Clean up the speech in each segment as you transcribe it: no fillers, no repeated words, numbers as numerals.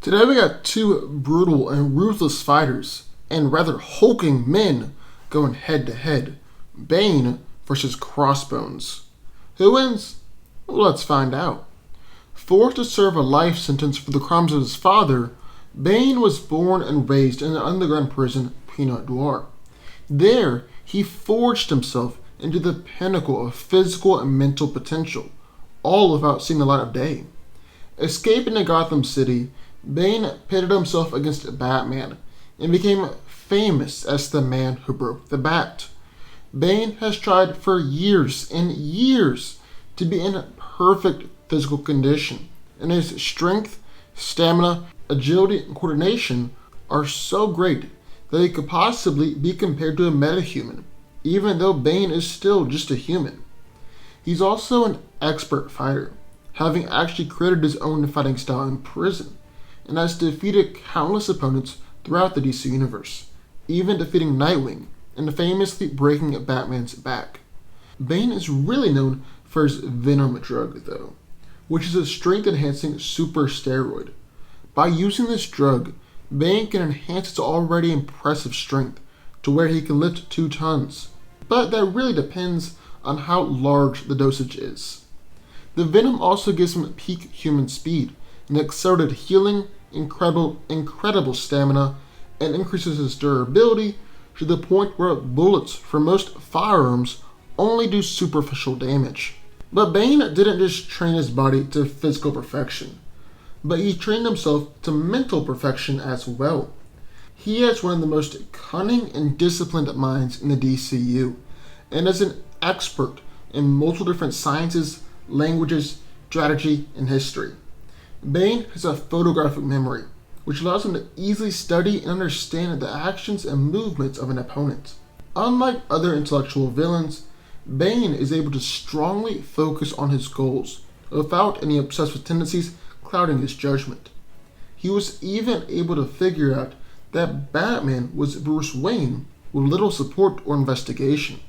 Today we got two brutal and ruthless fighters and rather hulking men going head to head. Bane versus Crossbones. Who wins? Well, let's find out. Forced to serve a life sentence for the crimes of his father, Bane was born and raised in the underground prison Pinot Noir. There, he forged himself into the pinnacle of physical and mental potential, all without seeing the light of day. Escaping to Gotham City, Bane pitted himself against Batman and became famous as the man who broke the bat. Bane has tried for years and years to be in perfect physical condition, and his strength, stamina, agility, and coordination are so great that he could possibly be compared to a metahuman, even though Bane is still just a human. He's also an expert fighter, having actually created his own fighting style in prison, and has defeated countless opponents throughout the DC Universe, even defeating Nightwing and famously breaking Batman's back. Bane is really known for his Venom drug, though, which is a strength-enhancing super steroid. By using this drug, Bane can enhance its already impressive strength to where he can lift 2 tons, but that really depends on how large the dosage is. The Venom also gives him peak human speed, and accelerated healing, incredible stamina, and increases his durability to the point where bullets for most firearms only do superficial damage. But Bane didn't just train his body to physical perfection, but he trained himself to mental perfection as well. He has one of the most cunning and disciplined minds in the DCU, and is an expert in multiple different sciences, languages, strategy, and history. Bane has a photographic memory, which allows him to easily study and understand the actions and movements of an opponent. Unlike other intellectual villains, Bane is able to strongly focus on his goals without any obsessive tendencies clouding his judgment. He was even able to figure out that Batman was Bruce Wayne with little support or investigation.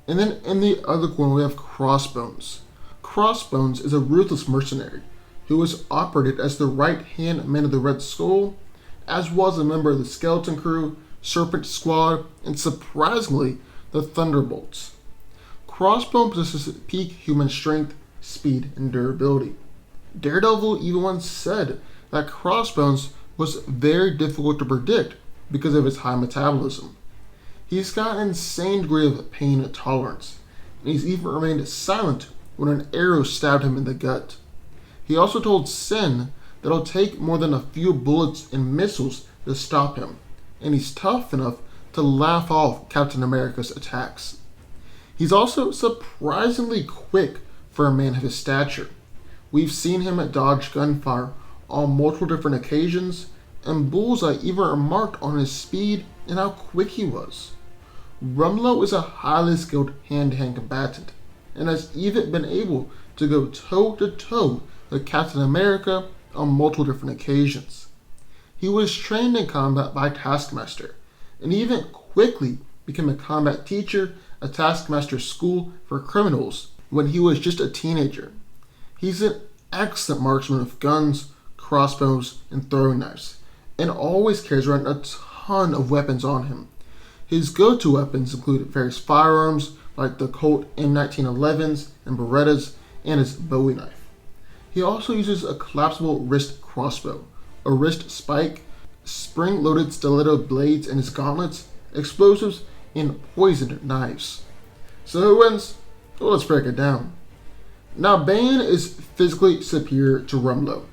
And then in the other corner we have Crossbones. Crossbones is a ruthless mercenary who was operated as the right-hand man of the Red Skull, as well as a member of the Skeleton Crew, Serpent Squad, and surprisingly, the Thunderbolts. Crossbones possesses peak human strength, speed, and durability. Daredevil even once said that Crossbones was very difficult to predict because of his high metabolism. He's got an insane degree of pain tolerance, and he's even remained silent when an arrow stabbed him in the gut. He also told Sin that it'll take more than a few bullets and missiles to stop him, and he's tough enough to laugh off Captain America's attacks. He's also surprisingly quick for a man of his stature. We've seen him dodge gunfire on multiple different occasions, and Bullseye even remarked on his speed and how quick he was. Rumlow is a highly skilled hand-to-hand combatant, and has even been able to go toe-to-toe with Captain America on multiple different occasions. He was trained in combat by Taskmaster, and even quickly became a combat teacher at Taskmaster's School for Criminals when he was just a teenager. He's an excellent marksman with guns, crossbows, and throwing knives, and always carries around a ton of weapons on him. His go-to weapons include various firearms like the Colt M1911s and Berettas, and his Bowie knife. He also uses a collapsible wrist crossbow, a wrist spike, spring-loaded stiletto blades in his gauntlets, explosives, and poisoned knives. So who wins? Well, let's break it down. Now, Bane is physically superior to Rumlow.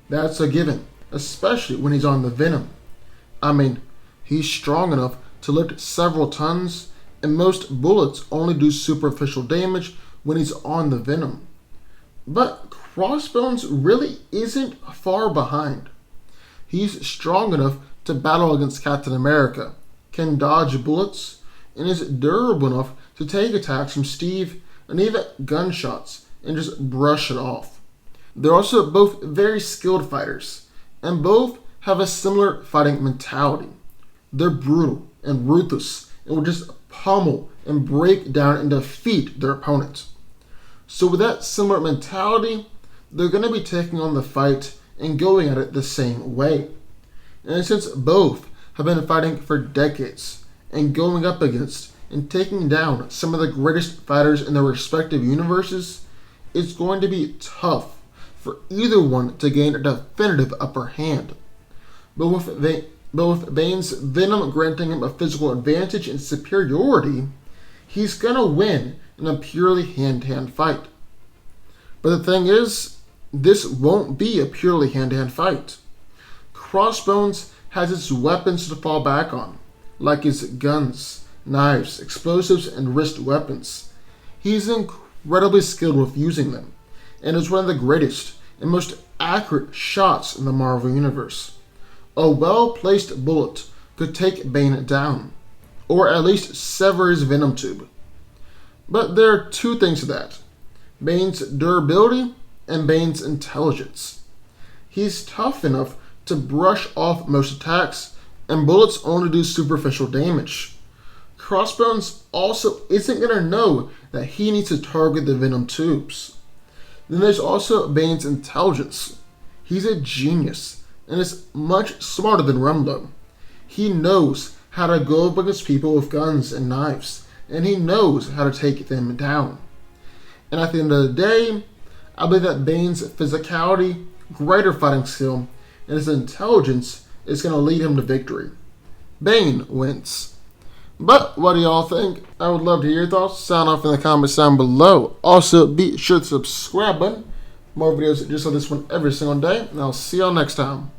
That's a given, especially when he's on the Venom. I mean, he's strong enough to lift several tons, and most bullets only do superficial damage when he's on the Venom. But Crossbones really isn't far behind. He's strong enough to battle against Captain America, can dodge bullets, and is durable enough to take attacks from Steve and even gunshots and just brush it off. They're also both very skilled fighters, and both have a similar fighting mentality. They're brutal and ruthless and will just pummel and break down and defeat their opponents. So with that similar mentality, they're going to be taking on the fight and going at it the same way. And since both have been fighting for decades and going up against and taking down some of the greatest fighters in their respective universes, it's going to be tough for either one to gain a definitive upper hand. But with Bane's venom granting him a physical advantage and superiority, he's gonna win in a purely hand-to-hand fight. But the thing is, this won't be a purely hand-to-hand fight. Crossbones has its weapons to fall back on, like his guns, knives, explosives, and wrist weapons. He's incredibly skilled with using them, and is one of the greatest and most accurate shots in the Marvel Universe. A well-placed bullet could take Bane down, or at least sever his venom tube. But there are two things to that: Bane's durability and Bane's intelligence. He's tough enough to brush off most attacks, and bullets only do superficial damage. Crossbones also isn't going to know that he needs to target the venom tubes. Then there's also Bane's intelligence. He's a genius and is much smarter than Rumlow. He knows how to go up against people with guns and knives, and he knows how to take them down. And at the end of the day, I believe that Bane's physicality, greater fighting skill, and his intelligence is going to lead him to victory. Bane wins. But what do y'all think? I would love to hear your thoughts. Sound off in the comments down below. Also, be sure to subscribe button. More videos just like this one every single day. And I'll see y'all next time.